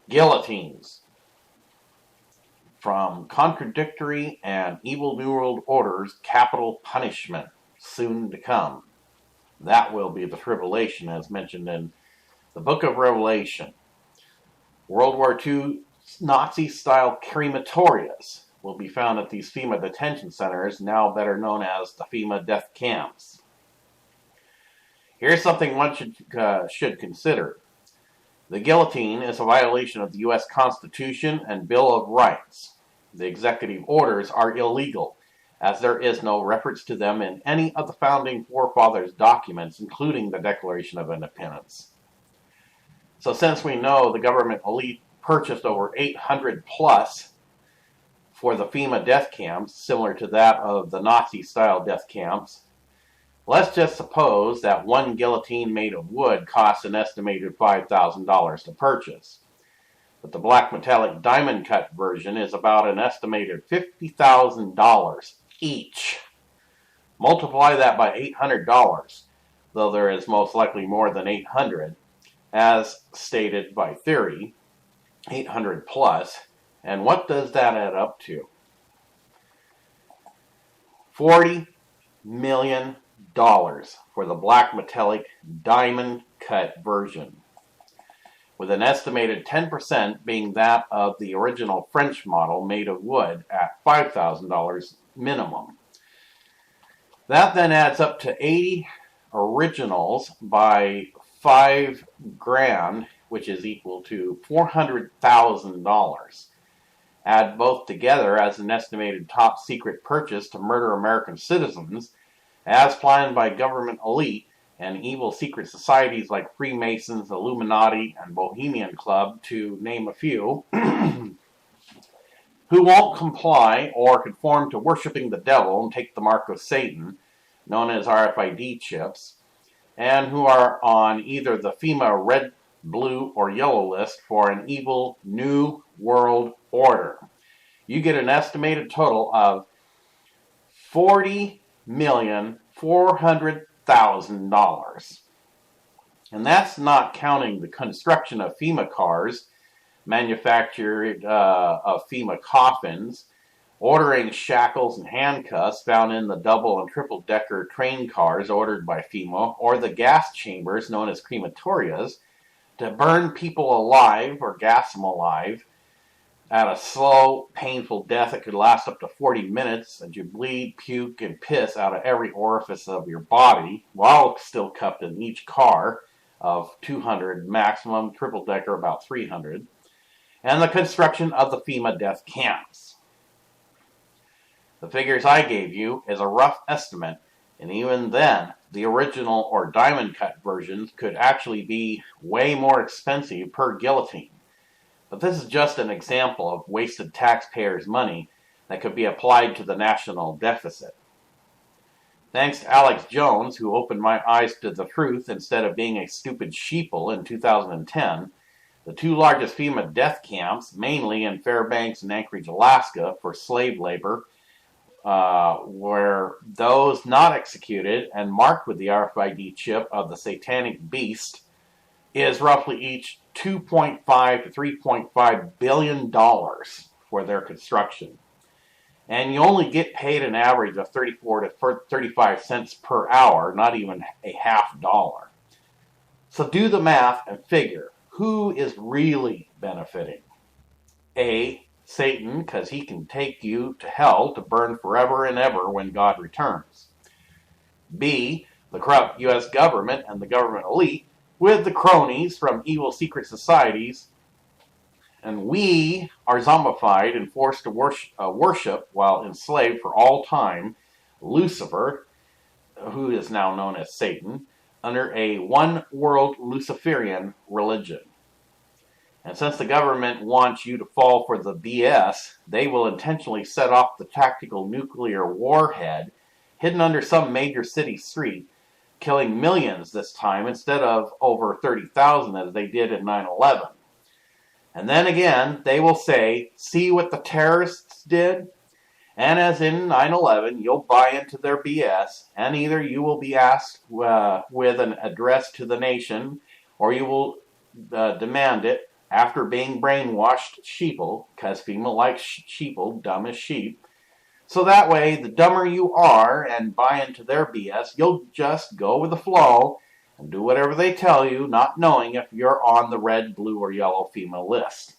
Guillotines. From contradictory and evil New World orders, capital punishment soon to come. That will be the tribulation as mentioned in the book of Revelation. World War II Nazi-style crematorias will be found at these FEMA detention centers, now better known as the FEMA Death Camps. Here's something one should consider. The guillotine is a violation of the U.S. Constitution and Bill of Rights. The executive orders are illegal, as there is no reference to them in any of the founding forefathers' documents, including the Declaration of Independence. So since we know the government elite purchased over 800 plus for the FEMA death camps, similar to that of the Nazi-style death camps, let's just suppose that one guillotine made of wood costs an estimated $5,000 to purchase. But the black metallic diamond cut version is about an estimated $50,000 each. Multiply that by $800, though there is most likely more than 800, as stated by theory, 800 plus, and what does that add up to? $40 million for the black metallic diamond cut version, with an estimated 10% being that of the original French model made of wood at $5,000 minimum. That then adds up to 80 originals by $5,000, which is equal to $400,000. Add both together as an estimated top secret purchase to murder American citizens, as planned by government elite and evil secret societies like Freemasons, Illuminati, and Bohemian Club, to name a few, who won't comply or conform to worshiping the devil and take the mark of Satan, known as RFID chips, and who are on either the FEMA red, blue, or yellow list for an evil new world order. You get an estimated total of $40,400,000. And that's not counting the construction of FEMA cars, manufactured of FEMA coffins, ordering shackles and handcuffs found in the double and triple decker train cars ordered by FEMA, or the gas chambers known as crematorias to burn people alive or gas them alive at a slow, painful death that could last up to 40 minutes, and you bleed, puke, and piss out of every orifice of your body while still cuffed in each car of 200 maximum, triple decker about 300, and the construction of the FEMA Death Camps. The figures I gave you is a rough estimate, and even then, the original or diamond cut versions could actually be way more expensive per guillotine. But this is just an example of wasted taxpayers' money that could be applied to the national deficit. Thanks to Alex Jones, who opened my eyes to the truth instead of being a stupid sheeple in 2010, the two largest FEMA death camps, mainly in Fairbanks and Anchorage, Alaska, for slave labor, were those not executed and marked with the RFID chip of the satanic beast, is roughly each $2.5 to $3.5 billion for their construction. And you only get paid an average of 34 to 35 cents per hour, not even a $0.50. So do the math and figure, who is really benefiting? A, Satan, because he can take you to hell to burn forever and ever when God returns. B, the corrupt U.S. government and the government elite, with the cronies from evil secret societies, and we are zombified and forced to worship while enslaved for all time Lucifer, who is now known as Satan, under a one-world Luciferian religion. And since the government wants you to fall for the BS, they will intentionally set off the tactical nuclear warhead hidden under some major city street, killing millions this time instead of over 30,000 as they did in 9/11. And then again, they will say, see what the terrorists did? And as in 9/11, you'll buy into their BS, and either you will be asked with an address to the nation, or you will demand it after being brainwashed sheeple, because FEMA likes sheeple, dumb as sheep. So that way, the dumber you are and buy into their BS, you'll just go with the flow and do whatever they tell you, not knowing if you're on the red, blue, or yellow FEMA list.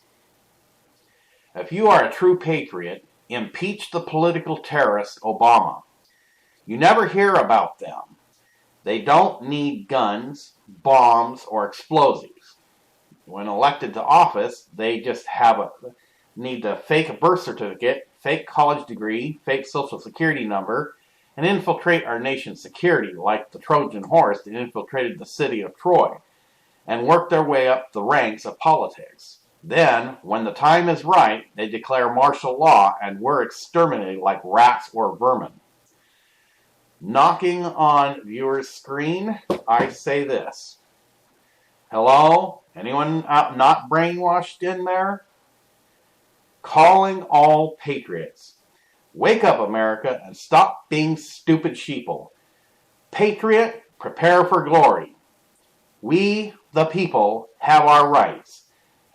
If you are a true patriot, impeach the political terrorist Obama. You never hear about them. They don't need guns, bombs, or explosives. When elected to office, they just need to fake a birth certificate, fake college degree, fake social security number, and infiltrate our nation's security like the Trojan horse that infiltrated the city of Troy, and work their way up the ranks of politics. Then, when the time is right, they declare martial law and we're exterminated like rats or vermin. Knocking on viewer's screen, I say this. Hello? Anyone not brainwashed in there? Calling all patriots. Wake up, America, and stop being stupid sheeple. Patriot, prepare for glory. We, the people, have our rights.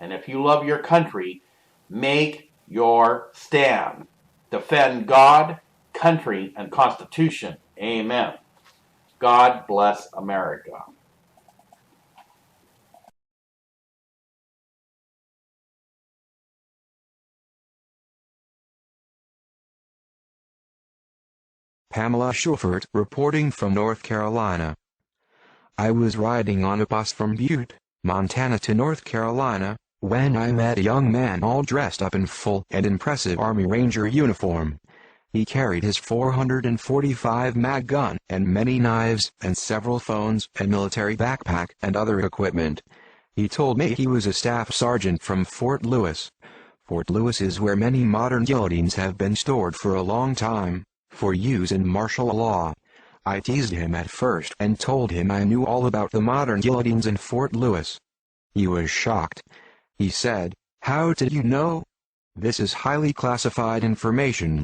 And if you love your country, make your stand. Defend God, country, and Constitution. Amen. God bless America. Pamela Schufert reporting from North Carolina. I was riding on a bus from Butte, Montana to North Carolina, when I met a young man all dressed up in full and impressive Army Ranger uniform. He carried his 445 mag gun and many knives and several phones and military backpack and other equipment. He told me he was a staff sergeant from Fort Lewis. Fort Lewis is where many modern guillotines have been stored for a long time, for use in martial law. I teased him at first and told him I knew all about the modern guillotines in Fort Lewis. He was shocked. He said, "How did you know? This is highly classified information."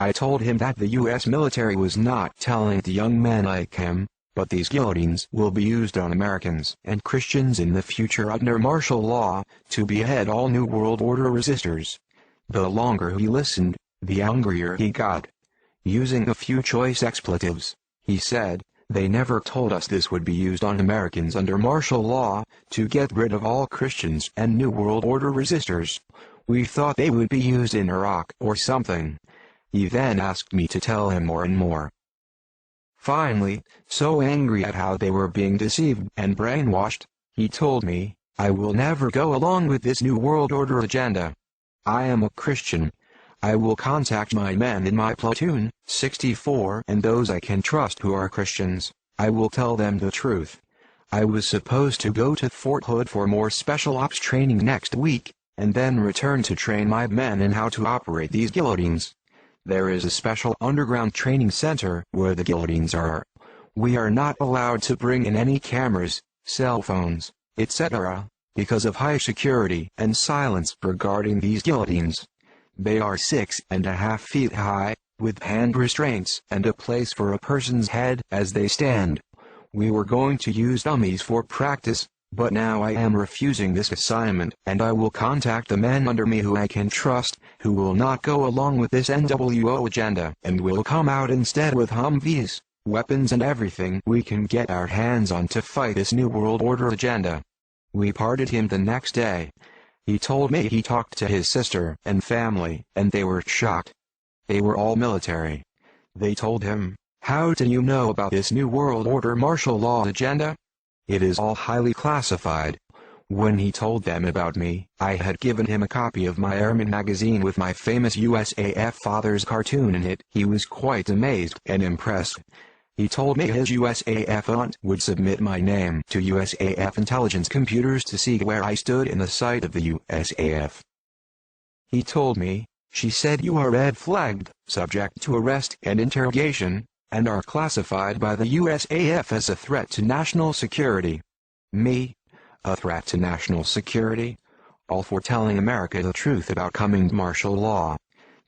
I told him that the U.S. military was not telling the young men like him, but these guillotines will be used on Americans and Christians in the future under martial law, to behead all New World Order resistors. The longer he listened, the angrier he got. Using a few choice expletives, he said, "They never told us this would be used on Americans under martial law, to get rid of all Christians and New World Order resistors. We thought they would be used in Iraq or something." He then asked me to tell him more and more. Finally, so angry at how they were being deceived and brainwashed, he told me, "I will never go along with this New World Order agenda. I am a Christian. I will contact my men in my platoon, 64, and those I can trust who are Christians. I will tell them the truth." I was supposed to go to Fort Hood for more special ops training next week, and then return to train my men in how to operate these guillotines. There is a special underground training center where the guillotines are. We are not allowed to bring in any cameras, cell phones, etc., because of high security and silence regarding these guillotines. They are 6.5 feet high, with hand restraints and a place for a person's head as they stand. We were going to use dummies for practice, but now I am refusing this assignment, and I will contact the men under me who I can trust, who will not go along with this NWO agenda, and will come out instead with Humvees, weapons and everything we can get our hands on to fight this New World Order agenda. We parted him the next day. He told me he talked to his sister and family, and they were shocked. They were all military. They told him, "How do you know about this New World Order martial law agenda? It is all highly classified." When he told them about me, I had given him a copy of my airman magazine with my famous USAF father's cartoon in it. He was quite amazed and impressed. He told me his USAF aunt would submit my name to USAF intelligence computers to see where I stood in the sight of the USAF. He told me, "She said you are red-flagged, subject to arrest and interrogation, and are classified by the USAF as a threat to national security." Me? A threat to national security? All for telling America the truth about coming martial law.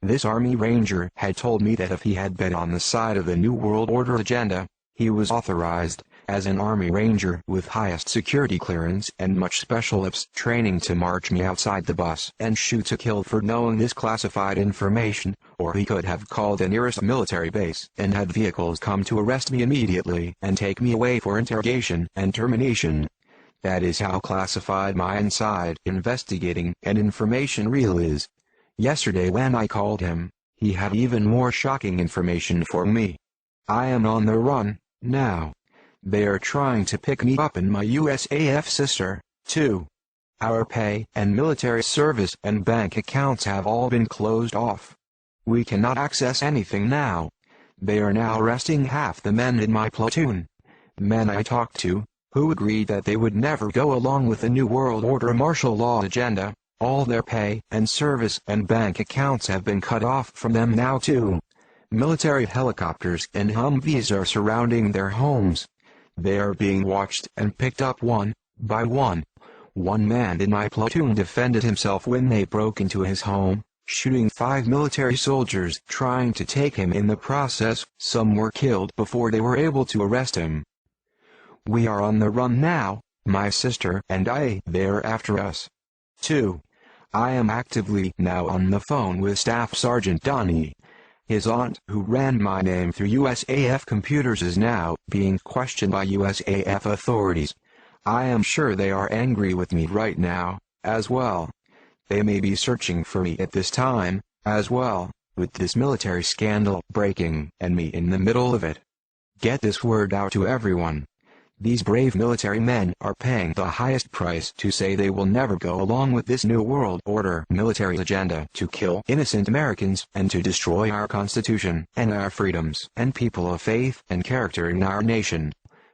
This Army Ranger had told me that if he had been on the side of the New World Order agenda, he was authorized, as an Army Ranger with highest security clearance and much special ops training, to march me outside the bus and shoot to kill for knowing this classified information, or he could have called the nearest military base and had vehicles come to arrest me immediately and take me away for interrogation and termination. That is how classified my inside investigating and information reel is. Yesterday when I called him, he had even more shocking information for me. I am on the run, now. They are trying to pick me up and my USAF sister, too. Our pay and military service and bank accounts have all been closed off. We cannot access anything now. They are now arresting half the men in my platoon. Men I talked to, who agreed that they would never go along with the New World Order martial law agenda. All their pay and service and bank accounts have been cut off from them now too. Military helicopters and Humvees are surrounding their homes. They are being watched and picked up one by one. One man in my platoon defended himself when they broke into his home, shooting 5 military soldiers trying to take him. In the process, some were killed before they were able to arrest him. We are on the run now, my sister and I. They are after us, too. I am actively now on the phone with Staff Sergeant Donnie. His aunt, who ran my name through USAF computers, is now being questioned by USAF authorities. I am sure they are angry with me right now, as well. They may be searching for me at this time, as well, with this military scandal breaking and me in the middle of it. Get this word out to everyone. These brave military men are paying the highest price to say they will never go along with this New World Order military agenda to kill innocent Americans and to destroy our Constitution and our freedoms and people of faith and character in our nation.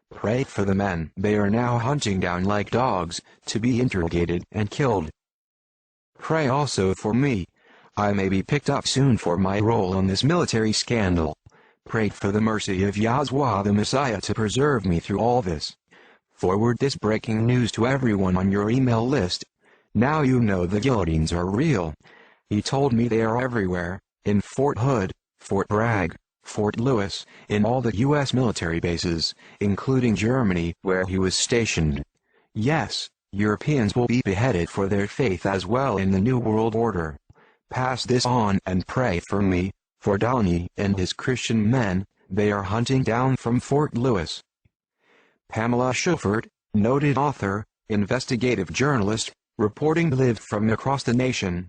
Pray for the men they are now hunting down like dogs, to be interrogated and killed. Pray also for me. I may be picked up soon for my role on this military scandal. Pray for the mercy of Yahweh the Messiah to preserve me through all this. Forward this breaking news to everyone on your email list. Now you know the guillotines are real. He told me they are everywhere, in Fort Hood, Fort Bragg, Fort Lewis, in all the U.S. military bases, including Germany, where he was stationed. Yes, Europeans will be beheaded for their faith as well in the New World Order. Pass this on and pray for me, for Downey and his Christian men, they are hunting down from Fort Lewis. Pamela Schufert, noted author, investigative journalist, reporting live from across the nation.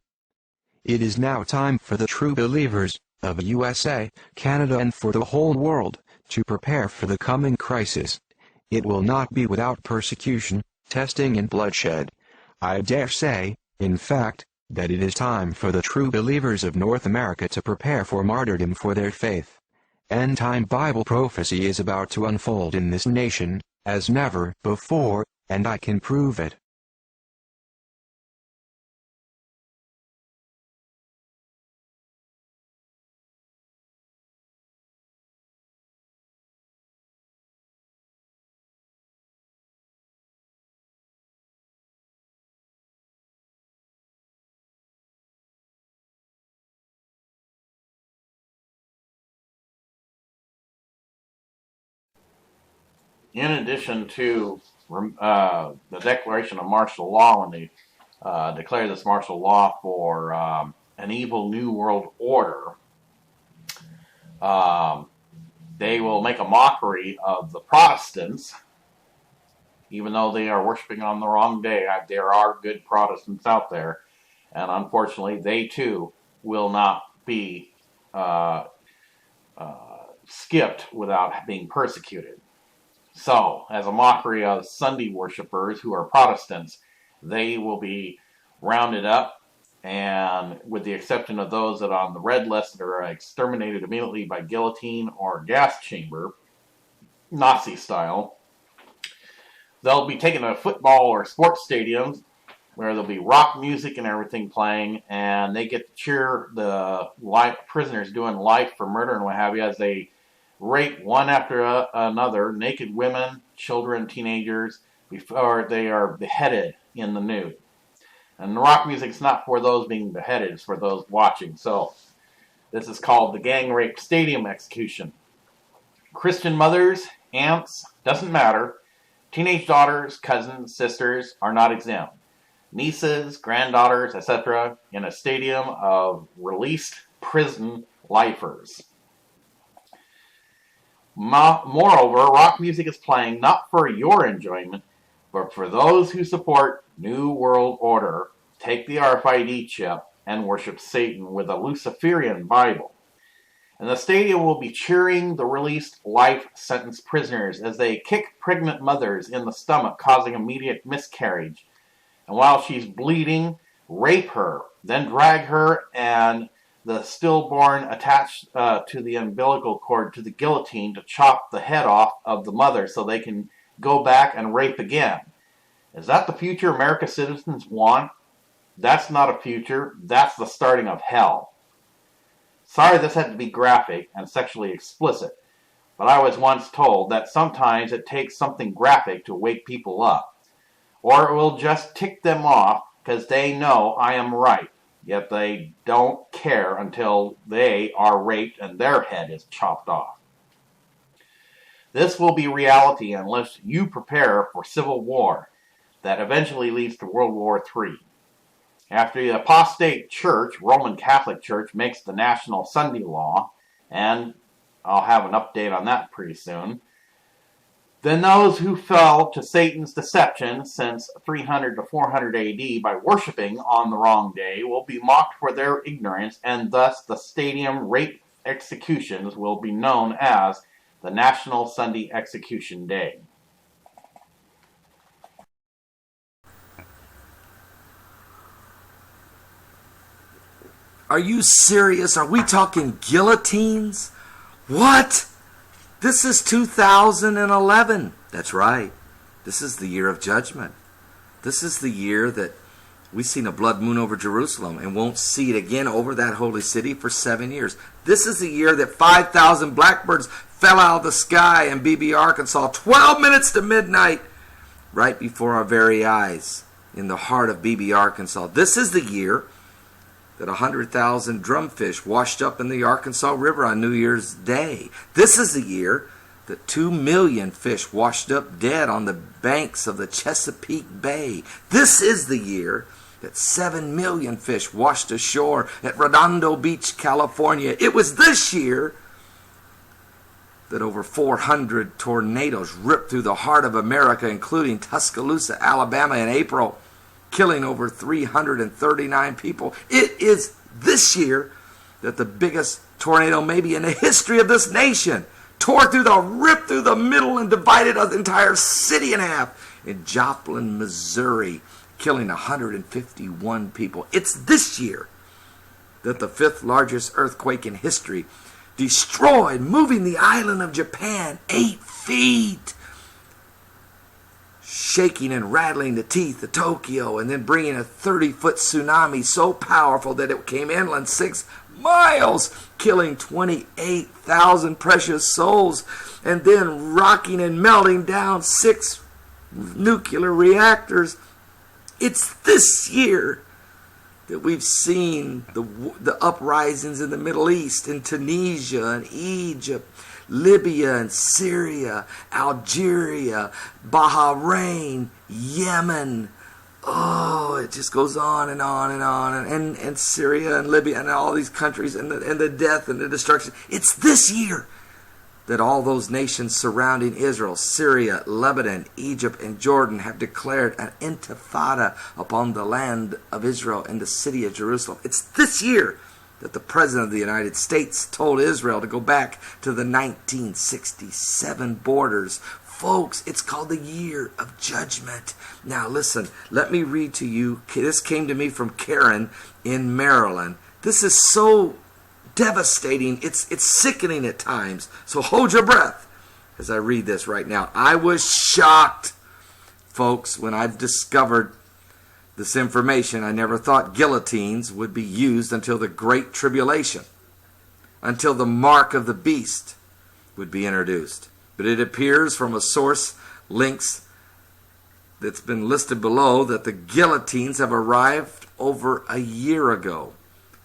It is now time for the true believers of USA, Canada and for the whole world, to prepare for the coming crisis. It will not be without persecution, testing and bloodshed. I dare say, in fact, that it is time for the true believers of North America to prepare for martyrdom for their faith. End-time Bible prophecy is about to unfold in this nation, as never before, and I can prove it. In addition to the declaration of martial law, when they declare this martial law for an evil new world order, they will make a mockery of the Protestants, even though they are worshiping on the wrong day. There are good Protestants out there, and unfortunately they too will not be skipped without being persecuted. So, as a mockery of Sunday worshipers who are Protestants, they will be rounded up, and with the exception of those that are on the red list that are exterminated immediately by guillotine or gas chamber, Nazi style, they'll be taken to football or sports stadiums where there'll be rock music and everything playing, and they get to cheer the prisoners doing life for murder and what have you as they rape one after another, naked women, children, teenagers, before they are beheaded in the nude. And the rock music's not for those being beheaded, it's for those watching. So, this is called the gang rape stadium execution. Christian mothers, aunts, doesn't matter. Teenage daughters, cousins, sisters are not exempt. Nieces, granddaughters, etc. in a stadium of released prison lifers. Moreover, rock music is playing not for your enjoyment, but for those who support New World Order, take the RFID chip, and worship Satan with a Luciferian Bible. And the stadium will be cheering the released life sentence prisoners as they kick pregnant mothers in the stomach, causing immediate miscarriage. And while she's bleeding, rape her, then drag her and the stillborn attached to the umbilical cord to the guillotine to chop the head off of the mother so they can go back and rape again. Is that the future American citizens want? That's not a future. That's the starting of hell. Sorry this had to be graphic and sexually explicit, but I was once told that sometimes it takes something graphic to wake people up, or it will just tick them off because they know I am right. Yet they don't care until they are raped and their head is chopped off. This will be reality unless you prepare for civil war that eventually leads to World War III. After the apostate church, Roman Catholic Church, makes the national Sunday law, and I'll have an update on that pretty soon, then those who fell to Satan's deception since 300 to 400 AD by worshiping on the wrong day will be mocked for their ignorance, and thus the stadium rape executions will be known as the National Sunday Execution Day. Are you serious? Are we talking guillotines? What? This is 2011. That's right. This is the year of judgment. This is the year that we've seen a blood moon over Jerusalem and won't see it again over that holy city for 7 years. This is the year that 5,000 blackbirds fell out of the sky in BB, Arkansas, 12 minutes to midnight, right before our very eyes in the heart of BB, Arkansas. This is the year that 100,000 drumfish washed up in the Arkansas River on New Year's Day. This is the year that 2 million fish washed up dead on the banks of the Chesapeake Bay. This is the year that 7 million fish washed ashore at Redondo Beach, California. It was this year that over 400 tornadoes ripped through the heart of America, including Tuscaloosa, Alabama in April, killing over 339 people. It is this year that the biggest tornado maybe in the history of this nation ripped through the middle and divided an entire city in half in Joplin, Missouri, killing 151 people. It's this year that the 5th largest earthquake in history destroyed, moving the island of Japan 8 feet, shaking and rattling the teeth of Tokyo, and then bringing a 30-foot tsunami so powerful that it came inland 6 miles, killing 28,000 precious souls, and then rocking and melting down 6 nuclear reactors. It's this year that we've seen the uprisings in the Middle East, in Tunisia and Egypt, Libya and Syria, Algeria, Bahrain, Yemen. Oh, it just goes on and on and on. And Syria and Libya and all these countries and the death and the destruction. It's this year that all those nations surrounding Israel, Syria, Lebanon, Egypt, and Jordan have declared an intifada upon the land of Israel and the city of Jerusalem. It's this year that the President of the United States told Israel to go back to the 1967 borders. Folks, it's called the Year of Judgment. Now listen, let me read to you. This came to me from Karen in Maryland. This is so devastating. It's sickening at times. So hold your breath as I read this right now. I was shocked, folks, when I've discovered this information. I never thought guillotines would be used until the Great Tribulation, until the mark of the beast would be introduced. But it appears from a source links that's been listed below that the guillotines have arrived over a year ago.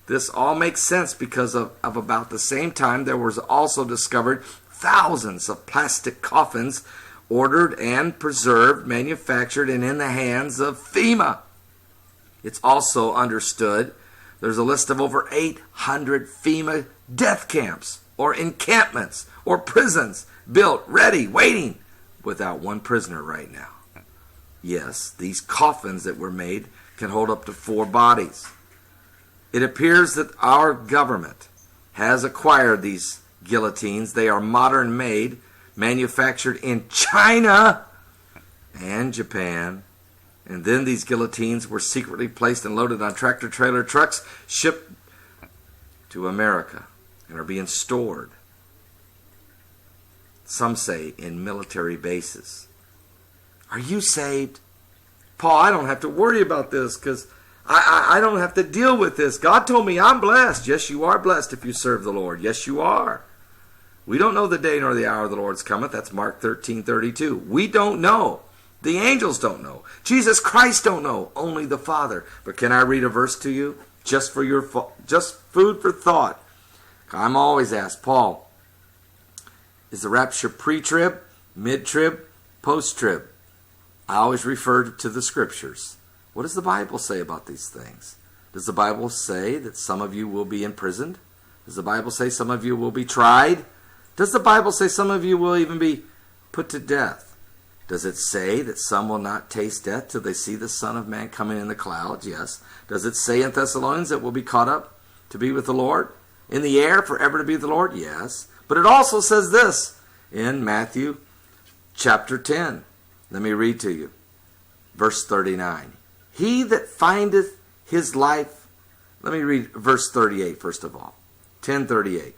This all makes sense because of about the same time there was also discovered thousands of plastic coffins ordered and preserved, manufactured, and in the hands of FEMA. It's also understood there's a list of over 800 FEMA death camps or encampments or prisons built, ready, waiting, without one prisoner right now. Yes, these coffins that were made can hold up to 4 bodies. It appears that our government has acquired these guillotines. They are modern made, manufactured in China and Japan. And then these guillotines were secretly placed and loaded on tractor-trailer trucks, shipped to America, and are being stored, some say, in military bases. Are you saved? Paul, I don't have to worry about this because I don't have to deal with this. God told me I'm blessed. Yes, you are blessed if you serve the Lord. Yes, you are. We don't know the day nor the hour the Lord's cometh. That's Mark 13:32. We don't know. The angels don't know. Jesus Christ don't know. Only the Father. But can I read a verse to you? Just food for thought. I'm always asked, Paul, is the rapture pre-trib, mid-trib, post-trib? I always refer to the scriptures. What does the Bible say about these things? Does the Bible say that some of you will be imprisoned? Does the Bible say some of you will be tried? Does the Bible say some of you will even be put to death? Does it say that some will not taste death till they see the Son of Man coming in the clouds? Yes. Does it say in Thessalonians that we'll be caught up to be with the Lord? In the air forever to be with the Lord? Yes. But it also says this in Matthew chapter 10. Let me read to you. Verse 39. He that findeth his life, Let me read verse 38 first of all. 10:38.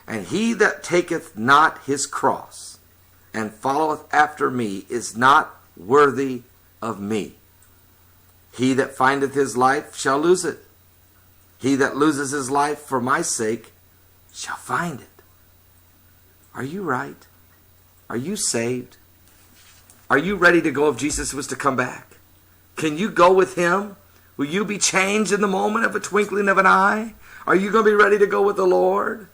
And he that taketh not his cross and followeth after me is not worthy of me. He that findeth his life shall lose it. He that loses his life for my sake shall find it. Are you right? Are you saved? Are you ready to go if Jesus was to come back? Can you go with him? Will you be changed in the moment of a twinkling of an eye? Are you going to be ready to go with the Lord?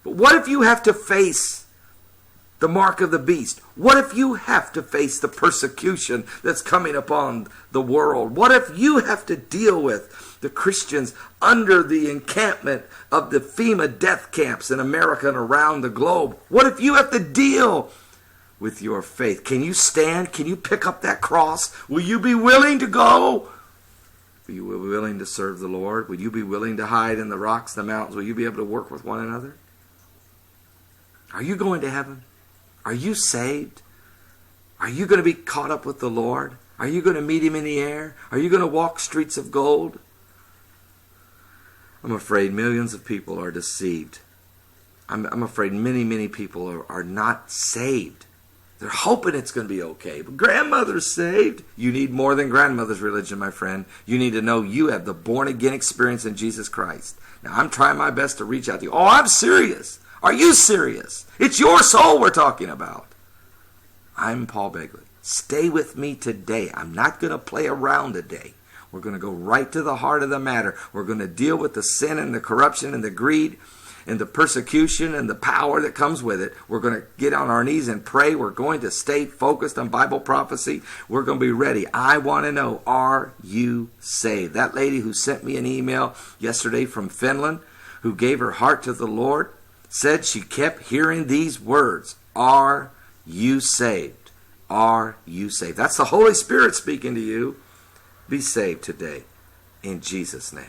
But what if you have to face the mark of the beast? What if you have to face the persecution that's coming upon the world? What if you have to deal with the Christians under the encampment of the FEMA Death Camps in America and around the globe? What if you have to deal with your faith? Can you stand? Can you pick up that cross? Will you be willing to go? Will you be willing to serve the Lord? Will you be willing to hide in the rocks, the mountains? Will you be able to work with one another? Are you going to heaven? Are you saved? Are you going to be caught up with the Lord? Are you going to meet him in the air? Are you going to walk streets of gold? I'm afraid millions of people are deceived. I'm afraid many people are not saved. They're hoping it's going to be okay. But grandmother's saved. You need more than grandmother's religion, my friend. You need to know you have the born-again experience in Jesus Christ. Now, I'm trying my best to reach out to you. Oh, I'm serious. Are you serious? It's your soul we're talking about. I'm Paul Begley. Stay with me today. I'm not going to play around today. We're going to go right to the heart of the matter. We're going to deal with the sin and the corruption and the greed and the persecution and the power that comes with it. We're going to get on our knees and pray. We're going to stay focused on Bible prophecy. We're going to be ready. I want to know, are you saved? That lady who sent me an email yesterday from Finland, who gave her heart to the Lord, said she kept hearing these words, are you saved? Are you saved? That's the Holy Spirit speaking to you. Be saved today in Jesus' name.